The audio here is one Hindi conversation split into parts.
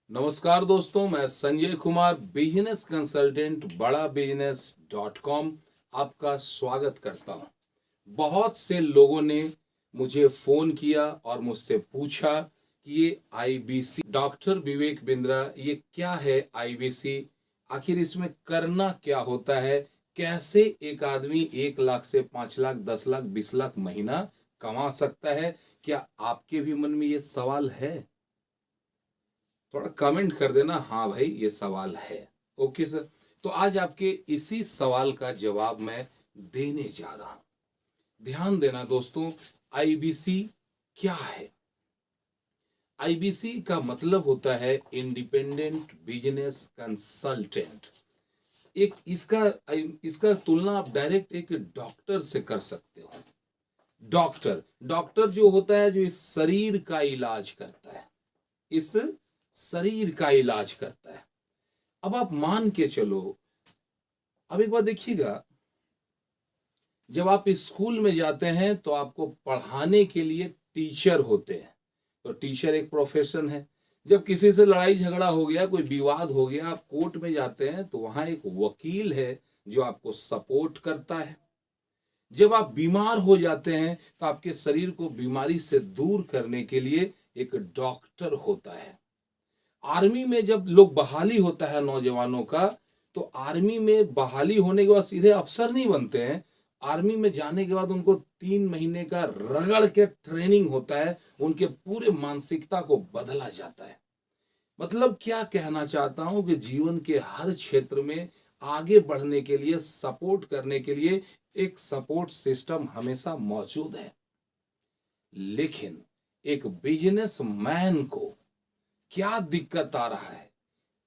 नमस्कार दोस्तों, मैं संजय कुमार बिजनेस कंसल्टेंट बड़ा बिजनेस .com आपका स्वागत करता हूं। बहुत से लोगों ने मुझे फोन किया और मुझसे पूछा कि ये आईबीसी डॉक्टर विवेक बिंद्रा ये क्या है आईबीसी, आखिर इसमें करना क्या होता है, कैसे एक आदमी 1 लाख से 5 लाख 10 लाख 20 लाख महीना कमा सकता है। क्या आपके भी मन में ये सवाल है? थोड़ा कमेंट कर देना, हाँ भाई ये सवाल है। ओके सर, तो आज आपके इसी सवाल का जवाब मैं देने जा रहा हूं। ध्यान देना दोस्तों, आईबीसी क्या है? आईबीसी का मतलब होता है इंडिपेंडेंट बिजनेस कंसल्टेंट। एक इसका इसका तुलना आप डायरेक्ट एक डॉक्टर से कर सकते हो। डॉक्टर डॉक्टर जो होता है, जो इस शरीर का इलाज करता है, इस शरीर का इलाज करता है। अब आप मान के चलो, अब एक बार देखिएगा, जब आप स्कूल में जाते हैं तो आपको पढ़ाने के लिए टीचर होते हैं। तो टीचर एक प्रोफेशन है। जब किसी से लड़ाई झगड़ा हो गया, कोई विवाद हो गया, आप कोर्ट में जाते हैं तो वहां एक वकील है जो आपको सपोर्ट करता है। जब आप बीमार हो जाते हैं तो आपके शरीर को बीमारी से दूर करने के लिए एक डॉक्टर होता है। आर्मी में जब लोग बहाली होता है नौजवानों का, तो आर्मी में बहाली होने के बाद सीधे अफसर नहीं बनते हैं। आर्मी में जाने के बाद उनको 3 महीने का रगड़ के ट्रेनिंग होता है, उनके पूरे मानसिकता को बदला जाता है। मतलब क्या कहना चाहता हूं कि जीवन के हर क्षेत्र में आगे बढ़ने के लिए, सपोर्ट करने के लिए एक सपोर्ट सिस्टम हमेशा मौजूद है। लेकिन एक बिजनेसमैन को क्या दिक्कत आ रहा है,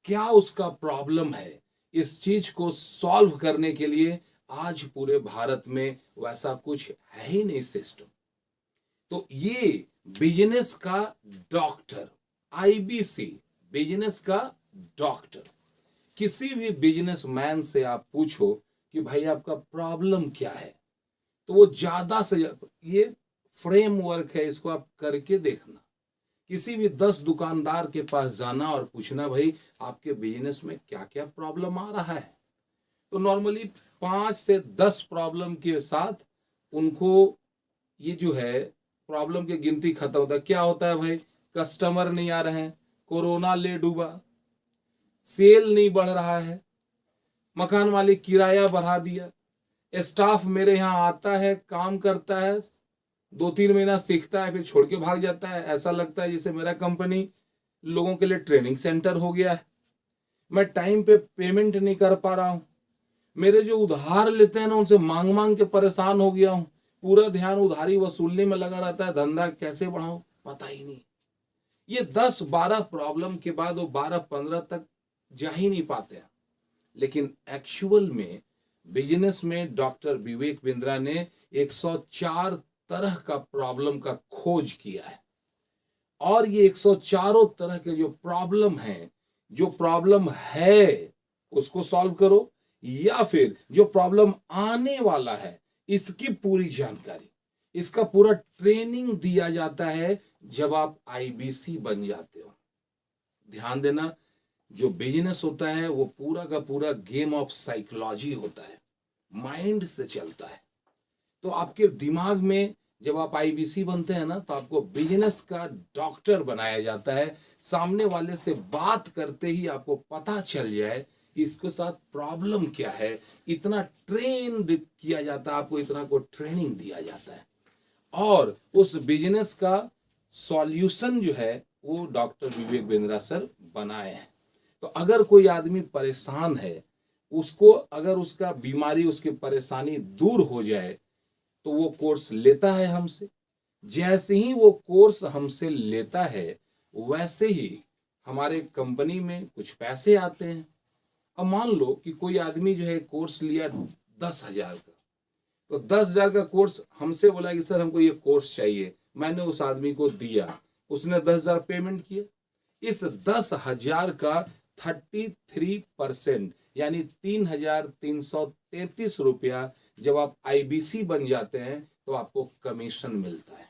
क्या उसका प्रॉब्लम है, इस चीज को सॉल्व करने के लिए आज पूरे भारत में वैसा कुछ है ही नहीं सिस्टम। तो ये बिजनेस का डॉक्टर, आईबीसी बिजनेस का डॉक्टर, किसी भी बिजनेसमैन से आप पूछो कि भाई आपका प्रॉब्लम क्या है, तो वो ज्यादा से ये फ्रेमवर्क है, इसको आप करके देखना। किसी भी 10 दुकानदार के पास जाना और पूछना, भाई आपके बिजनेस में क्या क्या प्रॉब्लम आ रहा है, तो नॉर्मली 5 से 10 प्रॉब्लम के साथ उनको ये जो है प्रॉब्लम की गिनती खत्म होता है। क्या होता है भाई? कस्टमर नहीं आ रहे हैं, कोरोना ले डूबा, सेल नहीं बढ़ रहा है, मकान मालिक किराया बढ़ा दिया, स्टाफ मेरे यहाँ आता है, काम करता है, 2-3 महीना सीखता है, फिर छोड़ के भाग जाता है। ऐसा लगता है जैसे मेरा कंपनी लोगों के लिए ट्रेनिंग सेंटर हो गया है। मैं टाइम पे पेमेंट नहीं कर पा रहा हूं। मेरे जो उधार लेते हैं ना, उनसे मांग मांग के परेशान हो गया हूं। पूरा ध्यान उधारी वसूलने में लगा रहता है, धंधा कैसे बढ़ाऊं पता ही नहीं। ये 10-12 प्रॉब्लम के बाद वो 12-15 तक जा ही नहीं पाते हैं। लेकिन एक्चुअल में बिजनेस में डॉक्टर विवेक बिंद्रा ने 104 तरह का प्रॉब्लम का खोज किया है। और ये 104 तरह के जो प्रॉब्लम है उसको सॉल्व करो, या फिर जो प्रॉब्लम आने वाला है इसकी पूरी जानकारी, इसका पूरा ट्रेनिंग दिया जाता है जब आप आईबीसी बन जाते हो। ध्यान देना, जो बिजनेस होता है वो पूरा का पूरा गेम ऑफ साइकोलॉजी होता है, माइंड से चलता है। तो आपके दिमाग में जब आप आईबीसी बनते हैं ना, तो आपको बिजनेस का डॉक्टर बनाया जाता है। सामने वाले से बात करते ही आपको पता चल जाए कि इसके साथ प्रॉब्लम क्या है। इतना ट्रेन किया जाता है आपको, इतना को ट्रेनिंग दिया जाता है, और उस बिजनेस का सॉल्यूशन जो है वो डॉक्टर विवेक बिंद्रा सर बनाए हैं। तो अगर कोई आदमी परेशान है, उसको अगर उसका बीमारी, उसकी परेशानी दूर हो जाए, तो वो कोर्स लेता है हमसे। जैसे ही वो कोर्स हमसे लेता है, वैसे ही हमारे कंपनी में कुछ पैसे आते हैं। अब मान लो कि कोई आदमी जो है कोर्स लिया 10,000 का, तो 10,000 का कोर्स हमसे बोला कि सर हमको ये कोर्स चाहिए। मैंने उस आदमी को दिया, उसने 10,000 पेमेंट किया। इस 10,000 का 33% यानी 3,333 रुपया जब आप आईबीसी बन जाते हैं तो आपको कमीशन मिलता है।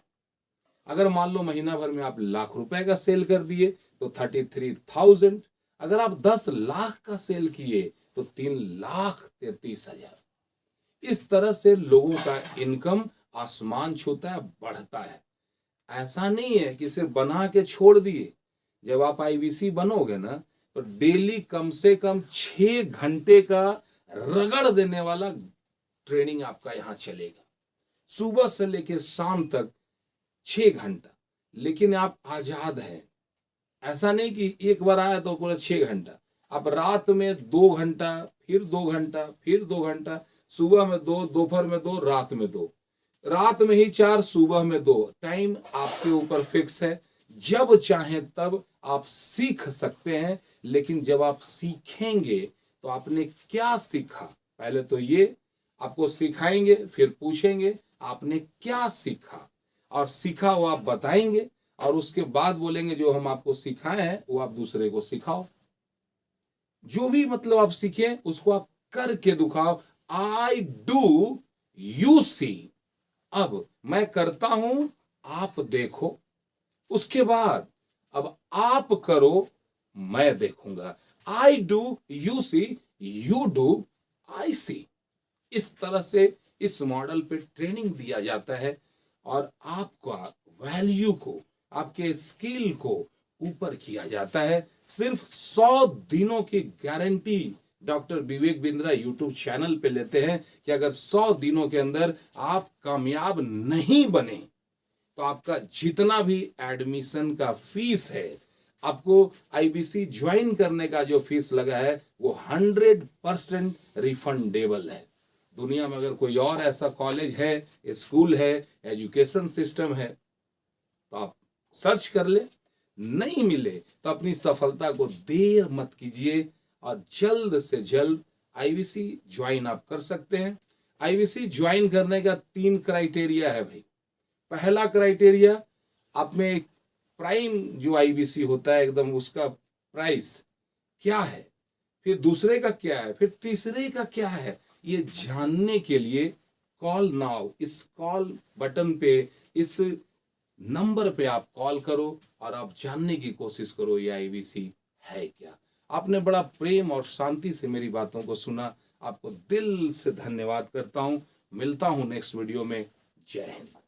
अगर मान लो महीना भर में आप ₹1,00,000 का सेल कर दिए तो 33,000। अगर आप 10 लाख का सेल किए तो 3,33,000। इस तरह से लोगों का इनकम आसमान छूता है, बढ़ता है। ऐसा नहीं है कि सिर्फ बना के छोड़ दिए। जब आप आईबीसी बनोगे ना तो डेली कम से कम 6 घंटे का रगड़ देने वाला ट्रेनिंग आपका यहाँ चलेगा, सुबह से लेकर शाम तक 6 घंटा। लेकिन आप आजाद हैं, ऐसा नहीं कि एक बार आया तो पूरा 6 घंटा। आप रात में 2 घंटा, फिर 2 घंटा, फिर 2 घंटा, सुबह में 2, दोपहर में 2, रात में 2, रात में ही 4, सुबह में 2। टाइम आपके ऊपर फिक्स है, जब चाहें तब आप सीख सकते हैं। लेकिन जब आप सीखेंगे तो आपने क्या सीखा, पहले तो ये आपको सिखाएंगे, फिर पूछेंगे आपने क्या सीखा, और सीखा वो आप बताएंगे, और उसके बाद बोलेंगे जो हम आपको सिखाए हैं वो आप दूसरे को सिखाओ। जो भी मतलब आप सीखे उसको आप करके दिखाओ। आई डू, यू सी। अब मैं करता हूं, आप देखो। उसके बाद अब आप करो, मैं देखूंगा। I do, you see, you do, I see. इस तरह से इस मॉडल पे ट्रेनिंग दिया जाता है और आपका वैल्यू को, आपके स्किल को ऊपर किया जाता है। सिर्फ 100 दिनों की guarantee doctor Vivek Bindra YouTube channel पे लेते हैं कि अगर 100 दिनों के अंदर आप कामयाब नहीं बने तो आपका जितना भी एडमिशन का फीस है, आपको आईबीसी ज्वाइन करने का जो फीस लगा है वो 100% रिफंडेबल है। दुनिया में अगर कोई और ऐसा कॉलेज है, स्कूल है, एजुकेशन सिस्टम है तो आप सर्च कर ले। नहीं मिले तो अपनी सफलता को देर मत कीजिए और जल्द से जल्द आईबीसी ज्वाइन आप कर सकते हैं। आईबीसी ज्वाइन करने का 3 क्राइटेरिया है भाई। पहला क्राइटेरिया, आप में प्राइम जो आईबीसी होता है एकदम उसका प्राइस क्या है, फिर दूसरे का क्या है, फिर तीसरे का क्या है, ये जानने के लिए कॉल नाउ, इस कॉल बटन पे, इस नंबर पे आप कॉल करो और आप जानने की कोशिश करो ये आईबीसी है क्या। आपने बड़ा प्रेम और शांति से मेरी बातों को सुना, आपको दिल से धन्यवाद करता हूं। मिलता हूं नेक्स्ट वीडियो में। जय हिंद।